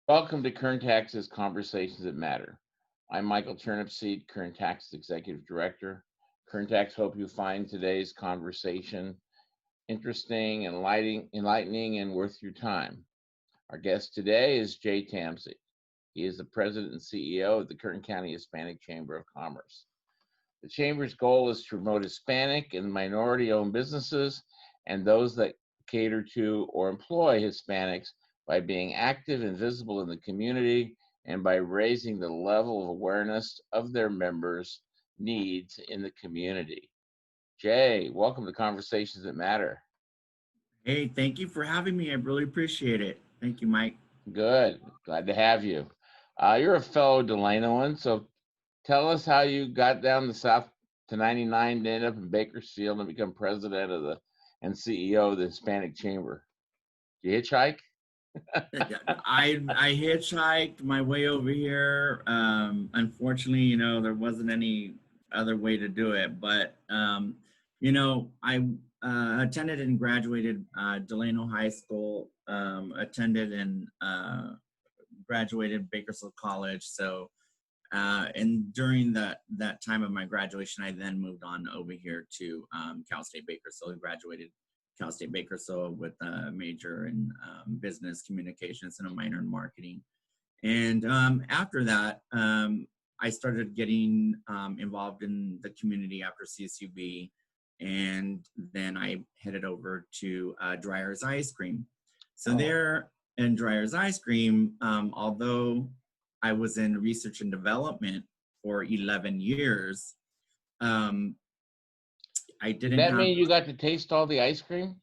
Welcome to KernTax's Conversations That Matter. I'm Michael Turnipseed, KernTax's Executive Director. KernTax hope you find today's conversation interesting, enlightening, and worth your time. Our guest today is Jay Tamsi. He is the President and CEO of the Kern County Hispanic Chamber of Commerce. The Chamber's goal is to promote Hispanic and minority-owned businesses and those that cater to or employ Hispanics by being active and visible in the community and by raising the level of awareness of their members' needs in the community. Jay, welcome to Conversations That Matter. Hey, thank you for having me. I really appreciate it. Thank you, Mike. Good. Glad to have you. You're a fellow Delanoan, so tell us how you got down the south to 99 to end up in Bakersfield and become president of the and CEO of the Hispanic Chamber. Did you hitchhike? I hitchhiked my way over here. Unfortunately, there wasn't any other way to do it. But I attended and graduated Delano High School. Attended and graduated Bakersfield College. So, and during that time of my graduation, I then moved on over here to Cal State Bakersfield. Graduated Cal State Bakersfield with a major in business communications and a minor in marketing. And after that, I started getting involved in the community after CSUB. And then I headed over to Dryer's Ice Cream. So there in Dryer's Ice Cream, although I was in research and development for 11 years, I Did didn't that have. mean you got to taste all the ice cream?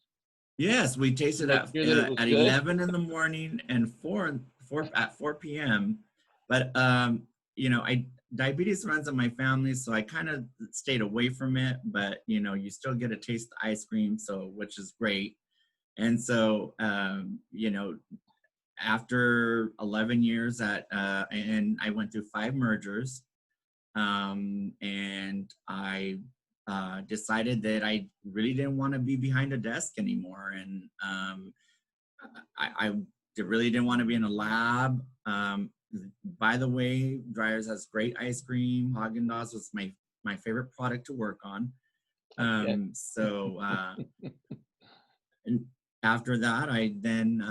Yes, we tasted Make sure that it was at good. 11 in the morning and 4 p.m. But I diabetes runs in my family, so I kind of stayed away from it. But you still get to taste the ice cream, so which is great. And so after 11 years and I went through 5 mergers, and I decided that I really didn't want to be behind a desk anymore, and I really didn't want to be in a lab. By the way, Dryers has great ice cream. Haagen-Dazs was my favorite product to work on. Okay. So and after that, I then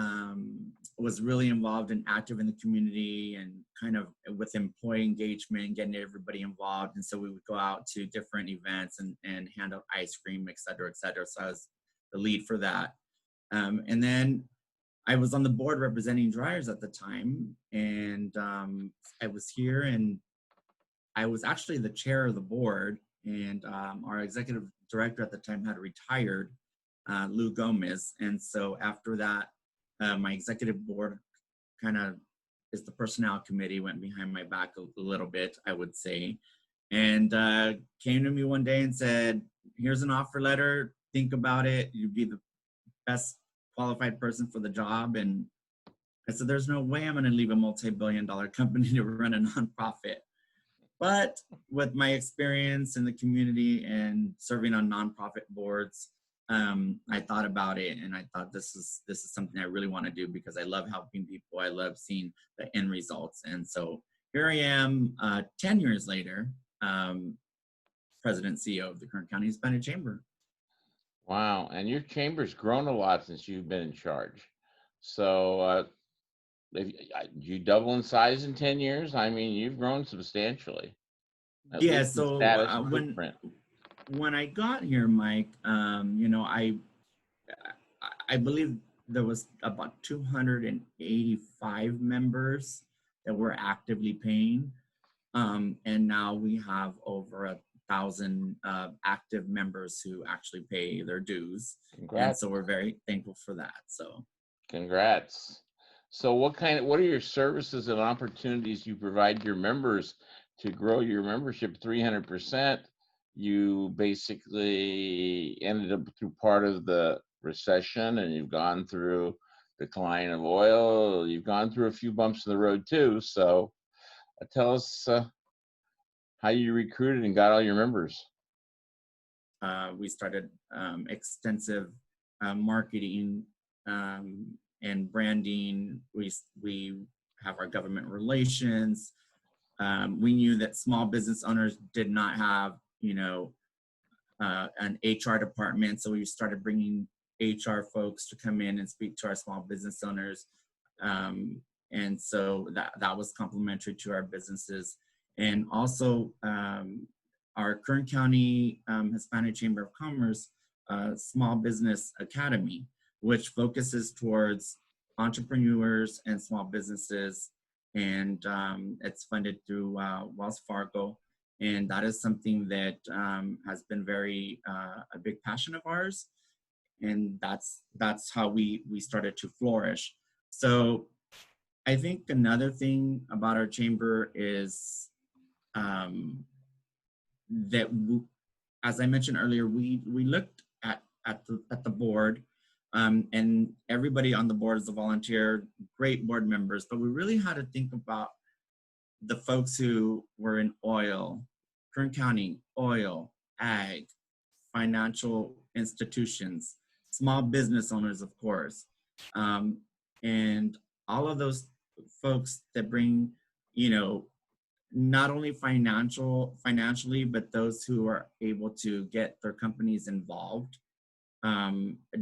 was really involved and active in the community and kind of with employee engagement, getting everybody involved. And so we would go out to different events and hand out ice cream, et cetera, et cetera. So I was the lead for that. And then I was on the board representing Dryers at the time. And I was here and I was actually the chair of the board. And our executive director at the time had retired, Lou Gomez. And so after that, my executive board kind of is the personnel committee, went behind my back a little bit, I would say, and came to me one day and said, here's an offer letter. Think about it. You'd be the best qualified person for the job. And I said, there's no way I'm going to leave a multi-billion-dollar company to run a nonprofit. But with my experience in the community and serving on nonprofit boards, I thought about it and I thought this is something I really want to do because I love helping people. I love seeing the end results. And so here I am 10 years later, President CEO of the Kern County Hispanic Chamber. Wow. And your chamber's grown a lot since you've been in charge. So you double in size in 10 years? I mean, you've grown substantially, at Yeah, least in so status and footprint. when I got here, Mike, I believe there was about 285 members that were actively paying. And now we have over 1,000 active members who actually pay their dues. And Congrats. so we're very thankful for that. So Congrats. So what are your services and opportunities you provide your members to grow your membership 300%? You basically ended up through part of the recession and you've gone through decline of oil. You've gone through a few bumps in the road too. So tell us how you recruited and got all your members. we started extensive marketing and branding. We have our government relations. We knew that small business owners did not have, an HR department. So we started bringing HR folks to come in and speak to our small business owners. And so that was complementary to our businesses. And also our Kern County Hispanic Chamber of Commerce Small Business Academy, which focuses towards entrepreneurs and small businesses. And it's funded through Wells Fargo. And that is something that has been a big passion of ours. And that's how we started to flourish. So I think another thing about our chamber is that, as I mentioned earlier, we looked at the board, and everybody on the board is a volunteer, great board members, but we really had to think about the folks who were in oil, Kern County, oil, ag, financial institutions, small business owners, of course, and all of those folks that bring, not only financially, but those who are able to get their companies involved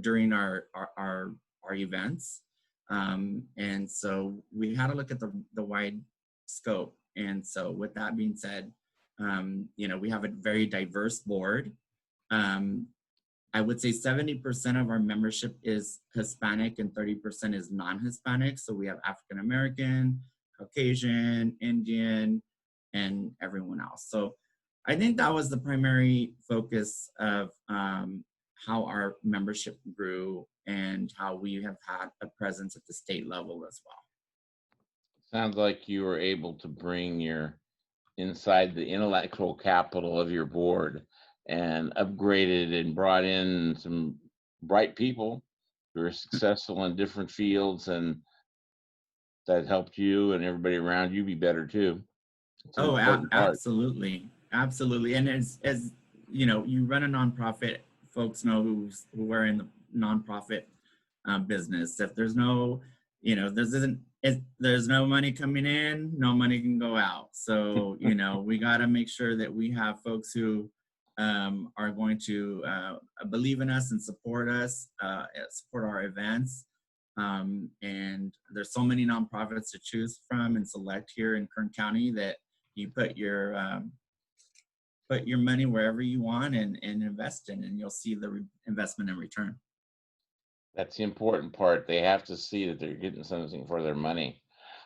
during our events. And so we had to look at the wide scope. And so with that being said, we have a very diverse board. I would say 70% of our membership is Hispanic and 30% is non-Hispanic. So we have African American, Caucasian, Indian, and everyone else. So I think that was the primary focus of how our membership grew and how we have had a presence at the state level as well. Sounds like you were able to bring inside the intellectual capital of your board and upgraded and brought in some bright people who are successful in different fields, and that helped you and everybody around you be better too. Oh, absolutely. Absolutely. And as you run a nonprofit, folks know who are in the nonprofit business. If there's no, there's no money coming in, no money can go out. So, we got to make sure that we have folks who are going to believe in us and support us, support our events. And there's so many nonprofits to choose from and select here in Kern County that you put your money wherever you want and invest in, and you'll see the investment in return. That's the important part. They have to see that they're getting something for their money.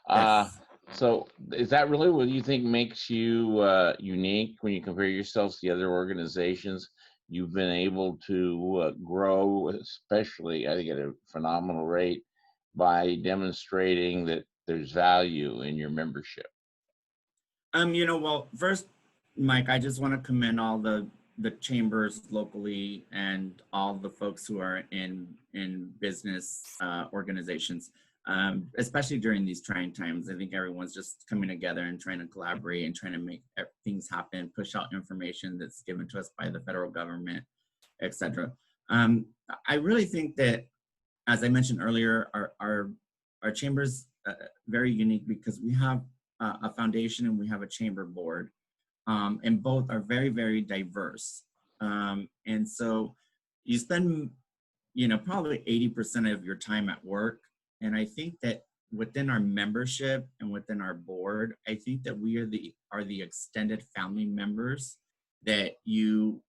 Yes. So is that really what you think makes you unique when you compare yourselves to the other organizations? You've been able to grow, especially, I think, at a phenomenal rate by demonstrating that there's value in your membership. Well, first, Mike, I just want to commend all the chambers locally and all the folks who are in business organizations, especially during these trying times. I think everyone's just coming together and trying to collaborate and trying to make things happen, push out information that's given to us by the federal government, etc. I really think that, as I mentioned earlier, our chamber's very unique because we have a foundation and we have a chamber board. And both are very, very diverse. And so you spend, probably 80% of your time at work. And I think that within our membership and within our board, I think that we are the extended family members that you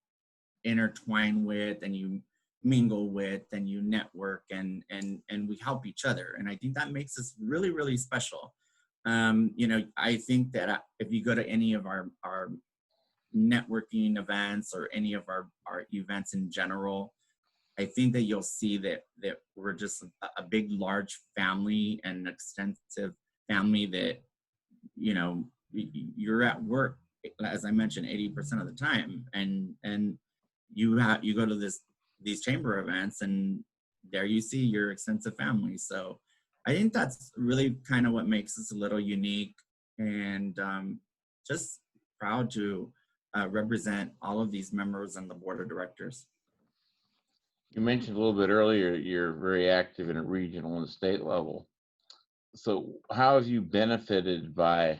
intertwine with and you mingle with and you network and we help each other. And I think that makes us really, really special. I think that if you go to any of our networking events or any of our events in general, I think that you'll see that we're just a big, large family and extensive family that, you're at work, as I mentioned, 80% of the time. And you go to these chamber events and there you see your extensive family. So I think that's really kind of what makes us a little unique, and just proud to represent all of these members on the board of directors. You mentioned a little bit earlier, you're very active in a regional and state level. So how have you benefited by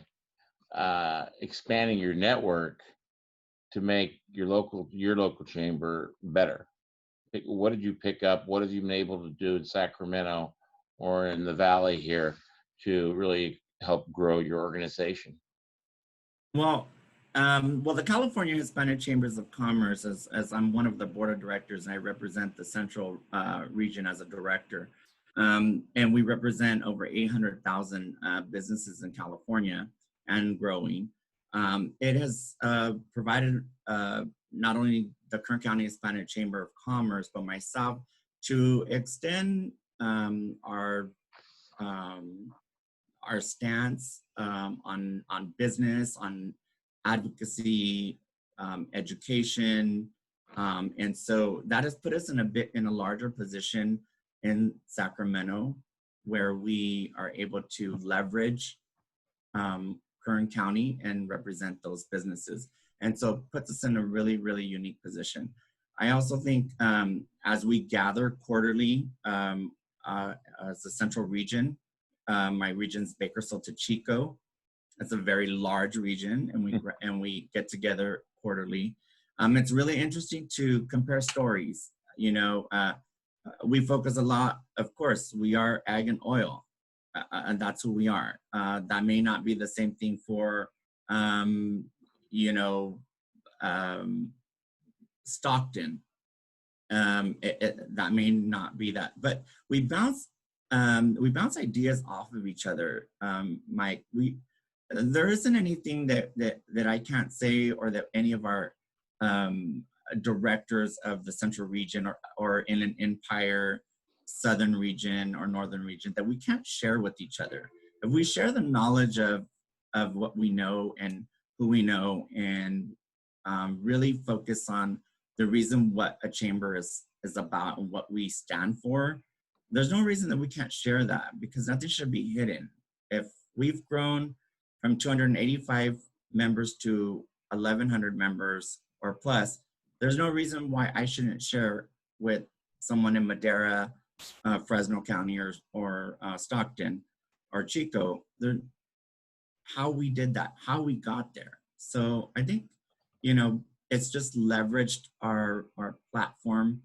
expanding your network to make your local chamber better? What did you pick up? What have you been able to do in Sacramento or in the Valley here to really help grow your organization? Well, the California Hispanic Chambers of Commerce, as I'm one of the board of directors and I represent the central region as a director, and we represent over 800,000 businesses in California and growing. It has provided not only the Kern County Hispanic Chamber of Commerce, but myself to extend um, our stance on business, on advocacy, education, and so that has put us in a larger position in Sacramento, where we are able to leverage Kern County and represent those businesses, and so it puts us in a really, really unique position. I also think as we gather quarterly as a central region, my region's Bakersfield to Chico. It's a very large region, and we get together quarterly. It's really interesting to compare stories. We focus a lot. Of course, we are ag and oil, and that's who we are. That may not be the same thing for, you know, um, Stockton. That may not be that, but we bounce ideas off of each other. Mike, there isn't anything that I can't say, or that any of our directors of the central region or in an empire southern region or northern region that we can't share with each other. If we share the knowledge of what we know and who we know, and really focus on the reason what a chamber is about and what we stand for, there's no reason that we can't share that, because nothing should be hidden. If we've grown from 285 members to 1,100 members or plus, there's no reason why I shouldn't share with someone in Madera, Fresno County, or Stockton or Chico, how we did that, how we got there. So I think, it's just leveraged our platform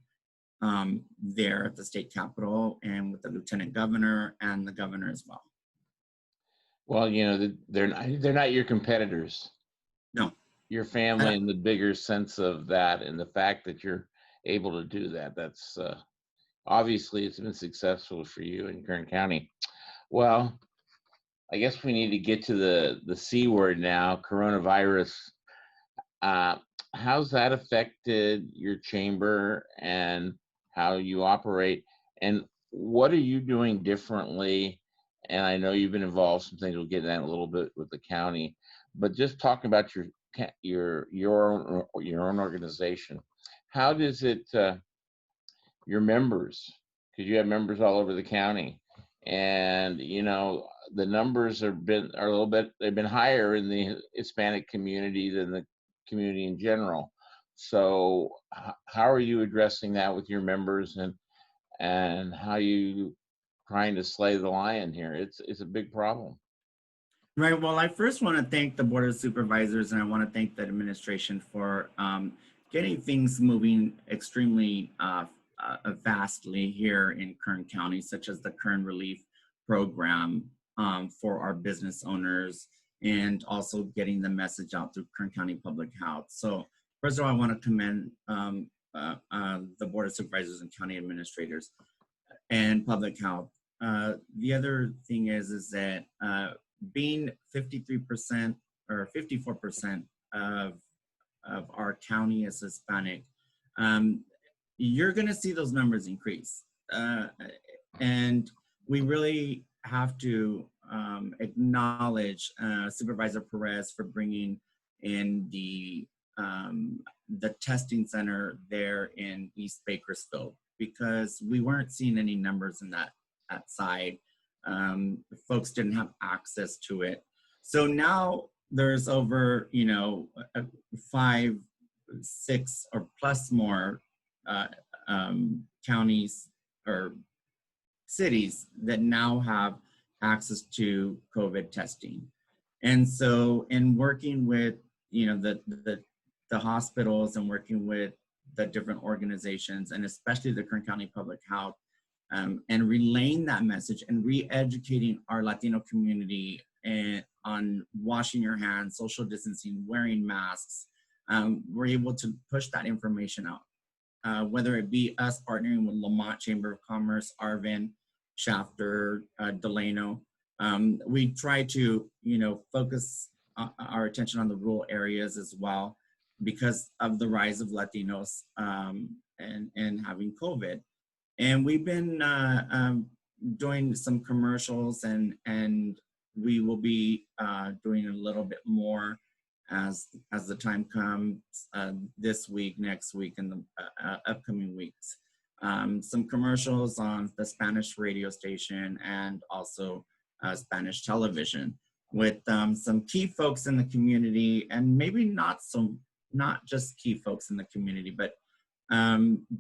there at the state capitol, and with the lieutenant governor and the governor as well. Well, they're not your competitors. No. Your family, in the bigger sense of that, and the fact that you're able to do that. That's obviously it's been successful for you in Kern County. Well, I guess we need to get to the C word now, coronavirus. How's that affected your chamber and how you operate? And what are you doing differently? And I know you've been involved some things. We'll get in that a little bit with the county, but just talking about your own organization. How does it your members? Because you have members all over the county, and the numbers are a little bit, they've been higher in the Hispanic community than the community in general. So how are you addressing that with your members, and how you trying to slay the lion here? It's a big problem. Right. Well, I first want to thank the Board of Supervisors, and I want to thank the administration for getting things moving extremely vastly here in Kern County, such as the Kern Relief Program for our business owners, and also getting the message out through Kern County Public Health. So first of all, I want to commend the Board of Supervisors and county administrators and public health. The other thing is that being 53% or 54% of our county is Hispanic, you're going to see those numbers increase. And we really have to acknowledge Supervisor Perez for bringing in the testing center there in East Bakersfield, because we weren't seeing any numbers in that side. Folks didn't have access to it. So now there's over, 5, 6 or plus more counties or cities that now have access to COVID testing. And so in working with, the hospitals and working with the different organizations, and especially the Kern County Public Health, and relaying that message and re-educating our Latino community and on washing your hands, social distancing, wearing masks, we're able to push that information out. Whether it be us partnering with Lamont Chamber of Commerce, Arvin, Shafter, Delano, we try to, focus our attention on the rural areas as well because of the rise of Latinos and having COVID. And we've been doing some commercials, and we will be doing a little bit more as the time comes this week, next week, and the upcoming weeks. Some commercials on the Spanish radio station and also Spanish television with some key folks in the community, and maybe not just key folks in the community, but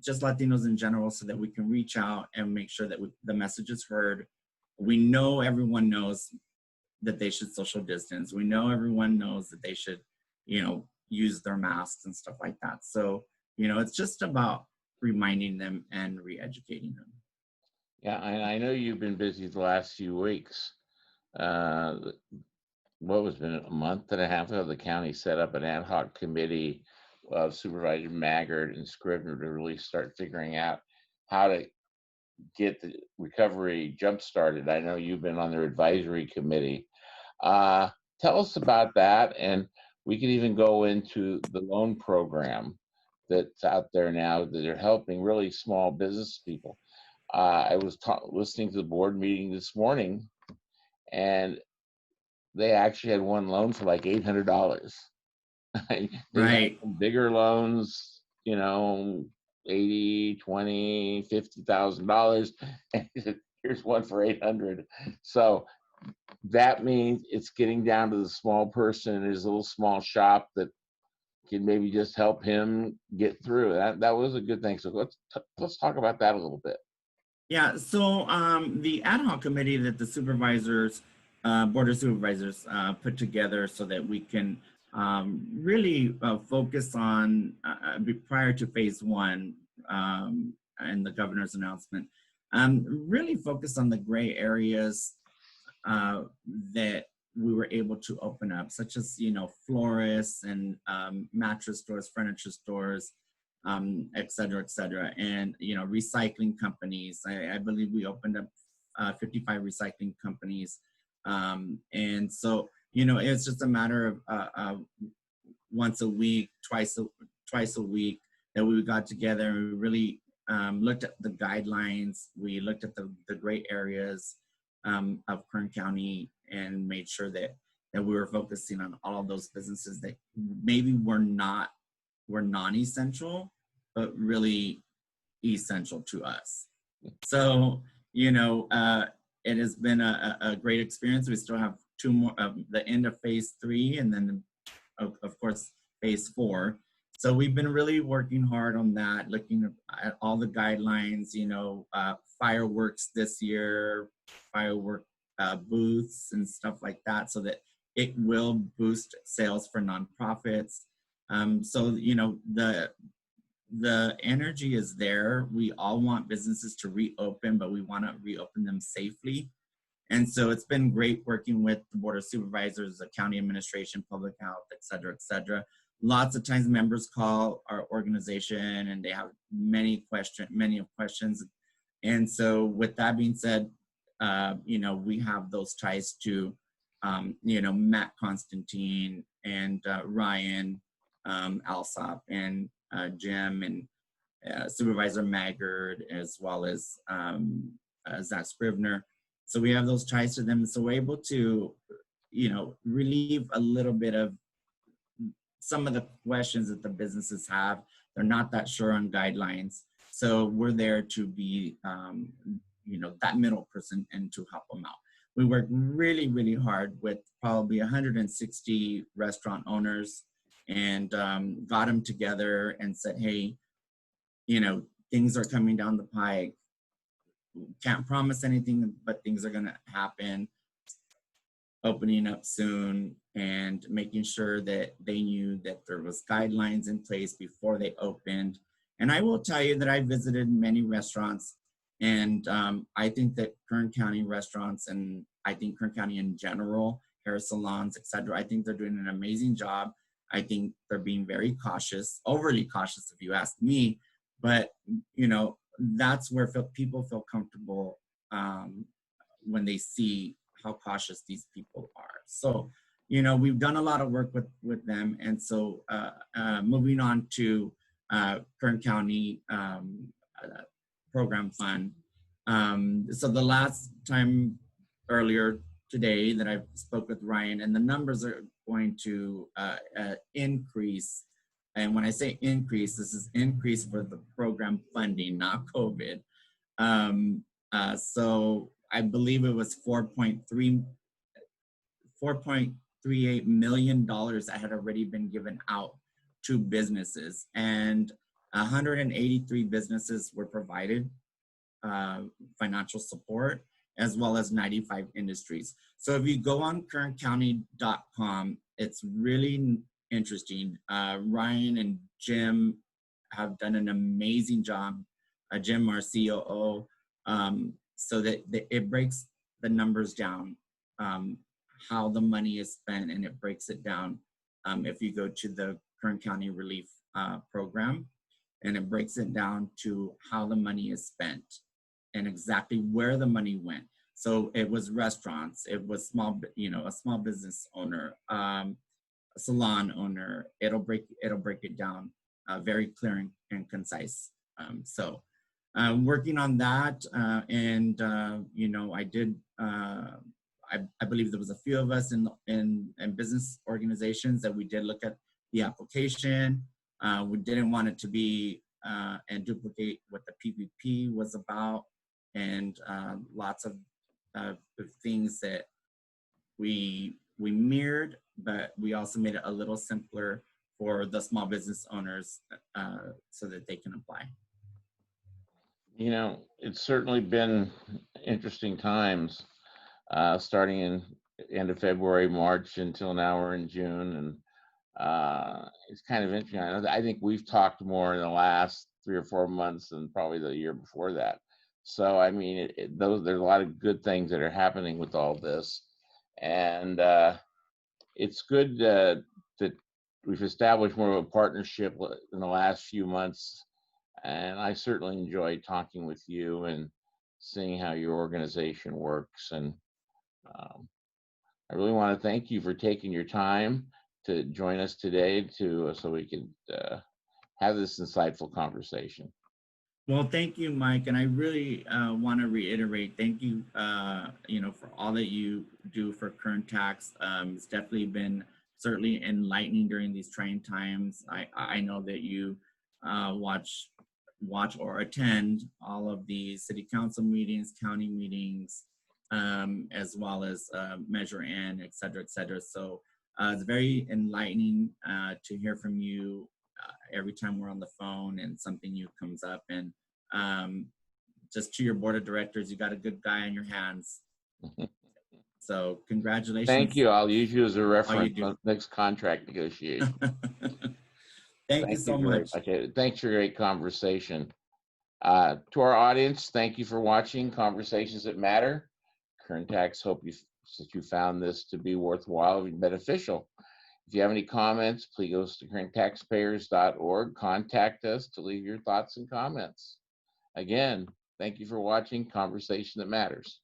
just Latinos in general, so that we can reach out and make sure that the message is heard. We know everyone knows that they should social distance. We know everyone knows that they should, use their masks and stuff like that. So, it's just about reminding them and re-educating them. Yeah, and I know you've been busy the last few weeks. What was been a month and a half ago, the county set up an ad hoc committee of Supervisor Maggard and Scrivener to really start figuring out how to get the recovery jump started. I know you've been on their advisory committee. Tell us about that, and we can even go into the loan program that's out there now that are helping really small business people. I was listening to the board meeting this morning, and they actually had one loan for like $800. They Right. had bigger loans, 80, 20, $50,000. And here's one for 800. So that means it's getting down to the small person in his little small shop that can maybe just help him get through. That was a good thing. So let's talk about that a little bit. Yeah, so the ad hoc committee that the supervisors, board of supervisors put together so that we can really focus on, prior to phase one and the governor's announcement, really focus on the gray areas that we were able to open up, such as, florists and mattress stores, furniture stores, et cetera, and, recycling companies. I believe we opened up 55 recycling companies. And so, it's just a matter of once a week, twice a week that we got together and we really looked at the guidelines. We looked at the gray areas of Kern County and made sure that we were focusing on all of those businesses that maybe were non-essential, but really essential to us. So, it has been a great experience. We still have two more, the end of phase 3, and then of course, phase 4. So we've been really working hard on that, looking at all the guidelines, fireworks this year, firework booths and stuff like that, so that it will boost sales for nonprofits. So, the energy is there. We all want businesses to reopen, but we want to reopen them safely. And so it's been great working with the Board of Supervisors, the county administration, public health, et cetera. Lots of times members call our organization and they have many questions. And so with that being said, we have those ties to, Matt Constantine and Ryan Alsop and Jim and Supervisor Maggard, as well as Zach Scrivener. So we have those ties to them. So we're able to, relieve a little bit of some of the questions that the businesses have. They're not that sure on guidelines. So we're there to be, that middle person and to help them out. We work really, really hard with probably 160 restaurant owners and got them together and said, hey, things are coming down the pike. Can't promise anything, but things are going to happen. opening up soon and making sure that they knew that there was guidelines in place before they opened. And I will tell you that I visited many restaurants, and I think that Kern County restaurants, and I think Kern County in general, hair salons, etc., I think they're doing an amazing job. I think they're being very cautious, overly cautious if you ask me, but that's where people feel comfortable when they see how cautious these people are. So, we've done a lot of work with them. And so moving on to Kern County Program Fund. So the last time earlier today that I spoke with Ryan, and the numbers are going to increase. And when I say increase, this is increase for the program funding, not COVID. So I believe it was $4.38 million that had already been given out to businesses, and 183 businesses were provided financial support, as well as 95 industries. So if you go on kerncounty.com, it's really interesting. Ryan and Jim have done an amazing job. Jim, our COO, so that it breaks the numbers down, how the money is spent, and it breaks it down. If you go to the Kern County Relief Program, and it breaks it down to how the money is spent and exactly where the money went. So it was restaurants, it was a small business owner, a salon owner. It'll break it down very clear and concise. So working on that, and I did. I believe there was a few of us in business organizations that we did look at the application. We didn't want it to be and duplicate what the PPP was about, and lots of things that we mirrored, but we also made it a little simpler for the small business owners so that they can apply. It's certainly been interesting times, starting in end of February, March, until now we're in June, and it's kind of interesting. I think we've talked more in the last 3 or 4 months than probably the year before that. So I mean, there's a lot of good things that are happening with all this, and it's good that we've established more of a partnership in the last few months. And I certainly enjoy talking with you and seeing how your organization works. And I really want to thank you for taking your time to join us today so we could have this insightful conversation. Well, thank you, Mike. And I really want to reiterate, thank you, for all that you do for KernTax. It's definitely been certainly enlightening during these trying times. I know that you watch or attend all of the city council meetings, county meetings, as well as Measure N, et cetera, et cetera. So it's very enlightening to hear from you every time we're on the phone and something new comes up. And just to your board of directors, you got a good guy on your hands. So congratulations. Thank you. I'll use you as a reference on next contract negotiation. Thank you so much. Okay, thanks for a great conversation. To our audience, thank you for watching Conversations That Matter. KernTax hope that you found this to be worthwhile and beneficial. If you have any comments, please go to kerntaxpayers.org. Contact us to leave your thoughts and comments. Again, thank you for watching Conversation That Matters.